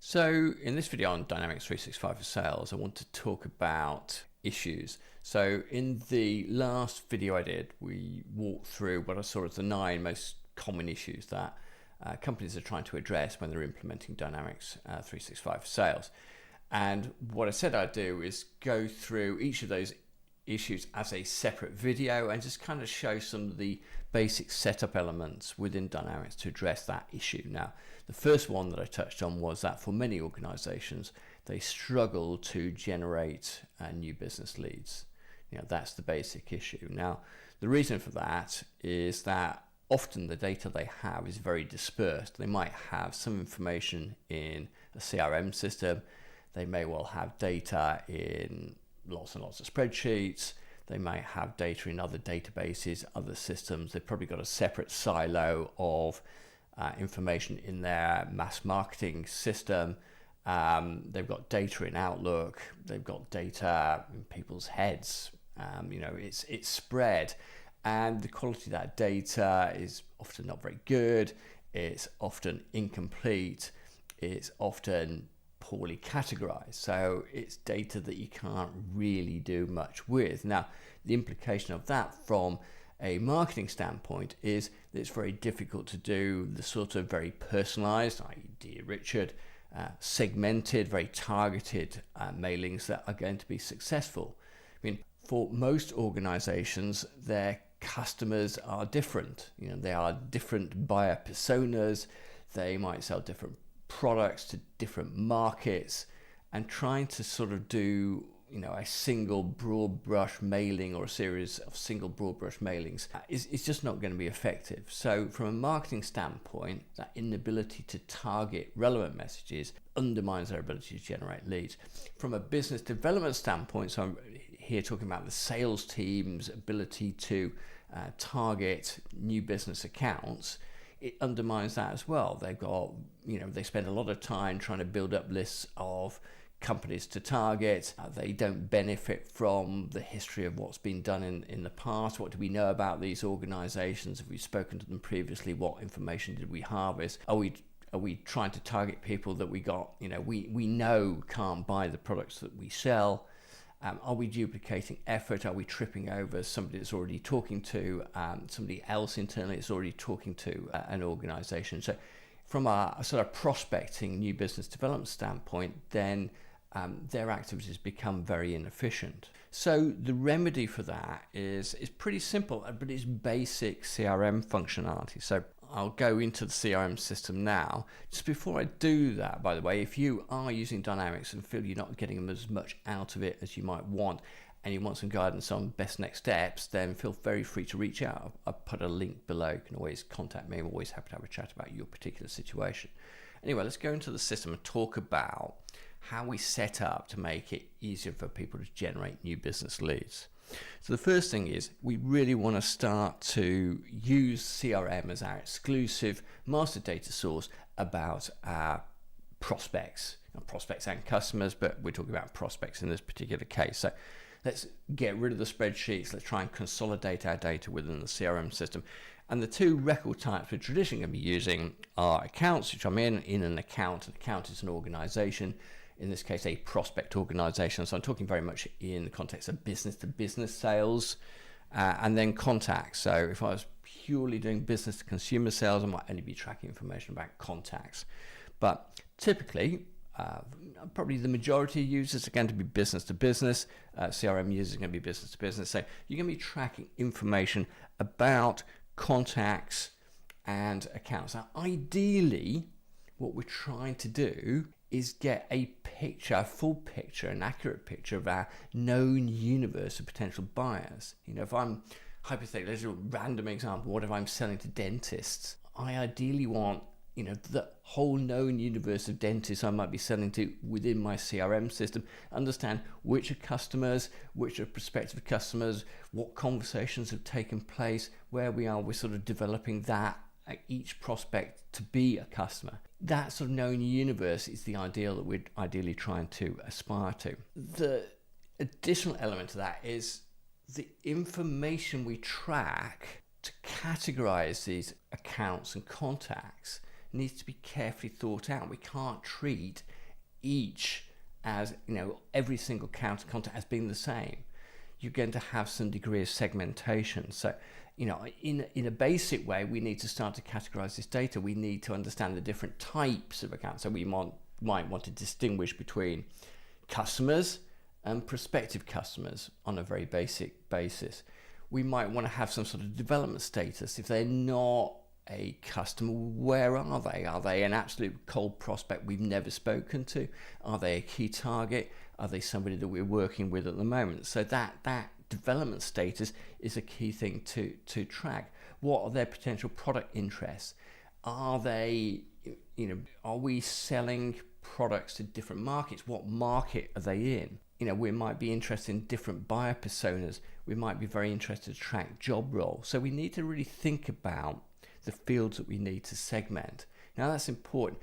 So in this video on Dynamics 365 for Sales, I want to talk about issues. So in the last video I did, we walked through what I saw as the 9 most common issues that companies are trying to address when they're implementing Dynamics 365 for Sales. And what I said I'd do is go through each of those issues as a separate video and just kind of show some of the basic setup elements within Dynamics to address that issue. Now, the first one that I touched on was that for many organizations, they struggle to generate new business leads. That's the basic issue. Now, the reason for that is that often the data they have is very dispersed. They might have some information in a CRM system. They may well have data in lots and lots of spreadsheets. They might have data in other databases, other systems. They've probably got a separate silo of information in their mass marketing system. They've got data in Outlook. They've got data in people's heads. It's spread, and the quality of that data is often not very good. It's often incomplete. It's often poorly categorized, so it's data that you can't really do much with. Now, the implication of that from a marketing standpoint is that it's very difficult to do the sort of very personalized, i.e. Dear Richard, segmented, very targeted mailings that are going to be successful. I mean, for most organizations, their customers are different. They are different buyer personas. They might sell different products to different markets, and trying to sort of do a single broad brush mailing or a series of single broad brush mailings is just not going to be effective. So from a marketing standpoint, that inability to target relevant messages undermines their ability to generate leads. From a business development standpoint, so I'm here talking about the sales team's ability to target new business accounts, it undermines that as well. They've got, they spend a lot of time trying to build up lists of companies to target. They don't benefit from the history of what's been done in the past. What do we know about these organizations? Have we spoken to them previously? What information did we harvest? Are we trying to target people that we know can't buy the products that we sell? Are we duplicating effort? Are we tripping over somebody that's already talking to somebody else internally that's already talking to an organization? So from a sort of prospecting new business development standpoint, then their activities become very inefficient. So the remedy for that is pretty simple, but it's basic CRM functionality. So I'll go into the CRM system now. Just before I do that, by the way, if you are using Dynamics and feel you're not getting as much out of it as you might want, and you want some guidance on best next steps, then feel very free to reach out. I'll put a link below. You can always contact me. I'm always happy to have a chat about your particular situation. Anyway, let's go into the system and talk about how we set up to make it easier for people to generate new business leads. So the first thing is we really want to start to use CRM as our exclusive master data source about our prospects and customers, but we're talking about prospects in this particular case. So let's get rid of the spreadsheets. Let's try and consolidate our data within the CRM system. And the 2 record types we're traditionally going to be using are accounts, which I'm in an account. An account is an organization. In this case, a prospect organization. So I'm talking very much in the context of business-to-business sales, and then contacts. So if I was purely doing business-to-consumer sales, I might only be tracking information about contacts. But typically, probably the majority of users are going to be business-to-business. CRM users are going to be business-to-business. So you're going to be tracking information about contacts and accounts. Now, ideally, what we're trying to do is get a full picture, an accurate picture of our known universe of potential buyers. If I'm, hypothetically, as a random example, what if I'm selling to dentists? I ideally want, the whole known universe of dentists I might be selling to within my CRM system, understand which are customers, which are prospective customers, what conversations have taken place, where we are with sort of developing that each prospect to be a customer. That sort of known universe is the ideal that we're ideally trying to aspire to. The additional element to that is the information we track to categorize these accounts and contacts needs to be carefully thought out. We can't treat each as, every single counter contact as being the same. You're going to have some degree of segmentation. So, in a basic way, we need to start to categorize this data. We need to understand the different types of accounts. So we might want to distinguish between customers and prospective customers on a very basic basis. We might want to have some sort of development status. If they're not a customer, where are they? Are they an absolute cold prospect we've never spoken to? Are they a key target? Are they somebody that we're working with at the moment? So that development status is a key thing to track. What are their potential product interests? Are they, are we selling products to different markets? What market are they in? We might be interested in different buyer personas. We might be very interested to track job roles. So we need to really think about the fields that we need to segment. Now that's important.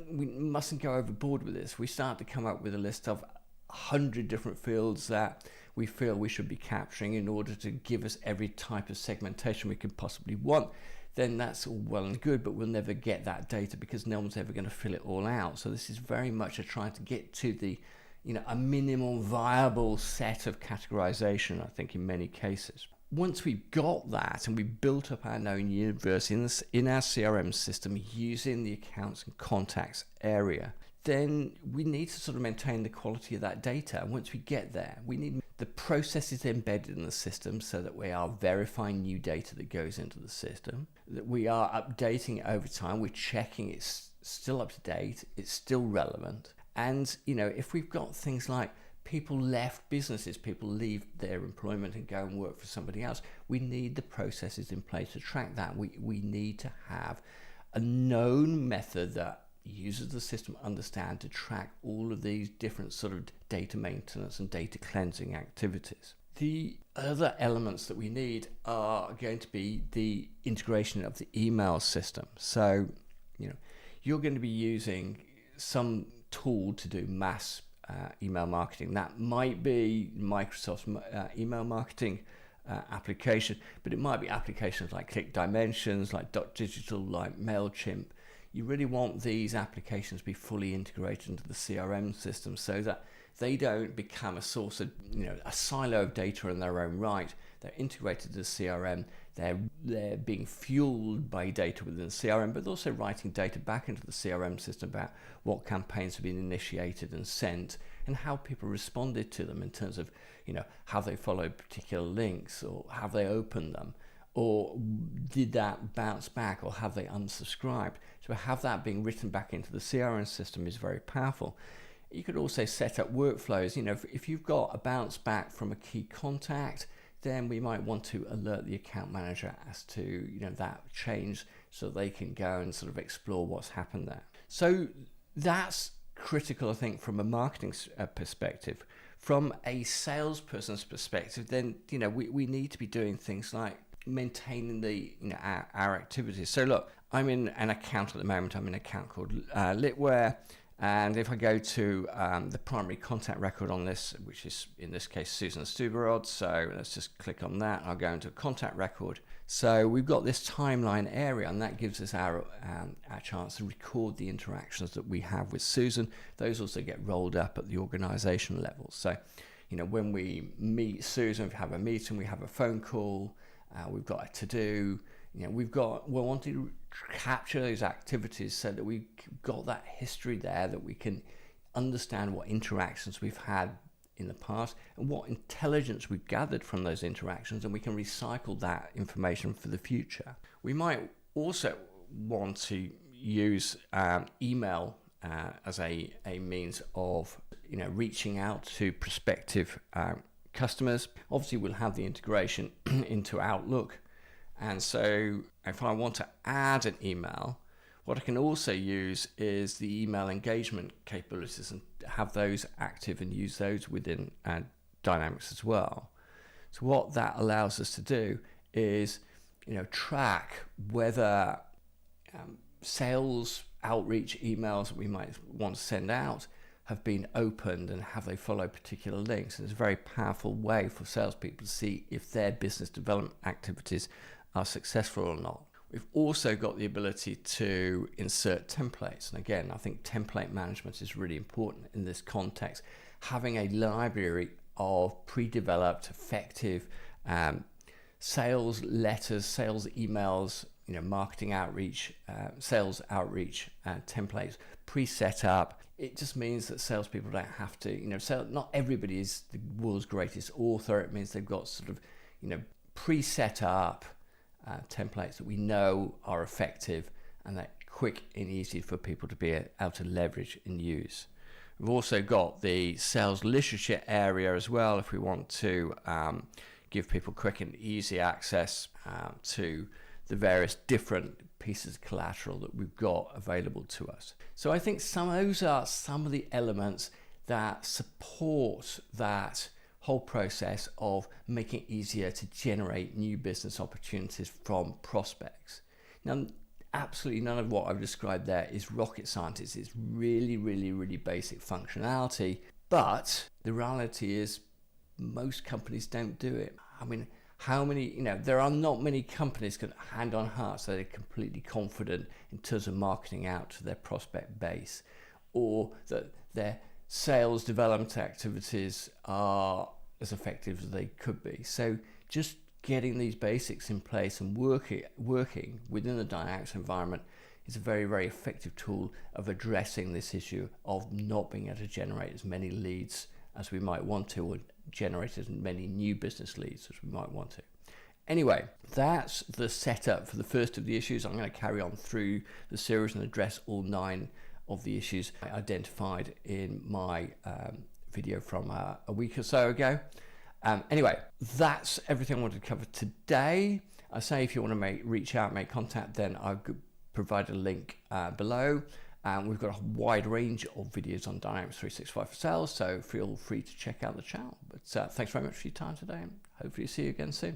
We mustn't go overboard with this. We start to come up with a list of 100 different fields that we feel we should be capturing in order to give us every type of segmentation we could possibly want. Then that's all well and good, but we'll never get that data because no one's ever going to fill it all out. So this is very much a trying to get to the, a minimal viable set of categorization, I think, in many cases. Once we've got that and we've built up our known universe in our CRM system using the accounts and contacts area, then we need to sort of maintain the quality of that data. And once we get there, we need the processes embedded in the system so that we are verifying new data that goes into the system, that we are updating it over time, we're checking it's still up to date, it's still relevant. And, if we've got things like people left businesses, people leave their employment and go and work for somebody else, we need the processes in place to track that. We need to have a known method that users of the system understand to track all of these different sort of data maintenance and data cleansing activities. The other elements that we need are going to be the integration of the email system. So, you're going to be using some tool to do mass email marketing. That might be Microsoft's email marketing application, but it might be applications like ClickDimensions, like .digital, like MailChimp. You really want these applications to be fully integrated into the CRM system so that they don't become a source of, a silo of data in their own right. They're integrated to the CRM. They're being fueled by data within the CRM, but also writing data back into the CRM system about what campaigns have been initiated and sent and how people responded to them in terms of, how they followed particular links or have they opened them. Or did that bounce back, or have they unsubscribed? So have that being written back into the CRM system is very powerful. You could also set up workflows. If you've got a bounce back from a key contact, then we might want to alert the account manager as to that change so they can go and sort of explore what's happened there. So that's critical, I think, from a marketing perspective. From a salesperson's perspective, then we need to be doing things like maintaining the our activities. So look, I'm in an account at the moment. I'm in an account called Litware, and if I go to the primary contact record on this, which is in this case Susan Stuberod, so let's just click on that. I'll go into a contact record. So we've got this timeline area, and that gives us our chance to record the interactions that we have with Susan. Those also get rolled up at the organization level. So when we meet Susan, we have a meeting, we have a phone call. We've got a to-do, we're wanting to capture those activities so that we've got that history there, that we can understand what interactions we've had in the past and what intelligence we've gathered from those interactions, and we can recycle that information for the future. We might also want to use email as a means of reaching out to prospective customers. Obviously, we'll have the integration into Outlook, and so if I want to add an email, what I can also use is the email engagement capabilities and have those active and use those within Dynamics as well. So what that allows us to do is track whether sales outreach emails that we might want to send out have been opened and have they followed particular links. And it's a very powerful way for salespeople to see if their business development activities are successful or not. We've also got the ability to insert templates. And again, I think template management is really important in this context. Having a library of pre-developed, effective sales letters, sales emails, marketing outreach, sales outreach templates pre-set up. It just means that salespeople don't have to, not everybody is the world's greatest author. It means they've got sort of, pre-set up templates that we know are effective and that quick and easy for people to be able to leverage and use. We've also got the sales literature area as well, if we want to give people quick and easy access to the various different pieces of collateral that we've got available to us. So I think those are some of the elements that support that whole process of making it easier to generate new business opportunities from prospects. Now, absolutely none of what I've described there is rocket science. It's really, really, really basic functionality. But the reality is most companies don't do it. I mean, how many, there are not many companies can hand on heart so they're completely confident in terms of marketing out to their prospect base, or that their sales development activities are as effective as they could be. So just getting these basics in place and working within the Dynamics environment is a very, very effective tool of addressing this issue of not being able to generate as many leads as we might want to, or generate as many new business leads as we might want to. Anyway, that's the setup for the first of the issues. I'm going to carry on through the series and address all 9 of the issues I identified in my video from a week or so ago. Anyway, that's everything I wanted to cover today. I say if you want to reach out, make contact, then I'll provide a link below. We've got a wide range of videos on Dynamics 365 for Sales, so feel free to check out the channel. But thanks very much for your time today, and hopefully see you again soon.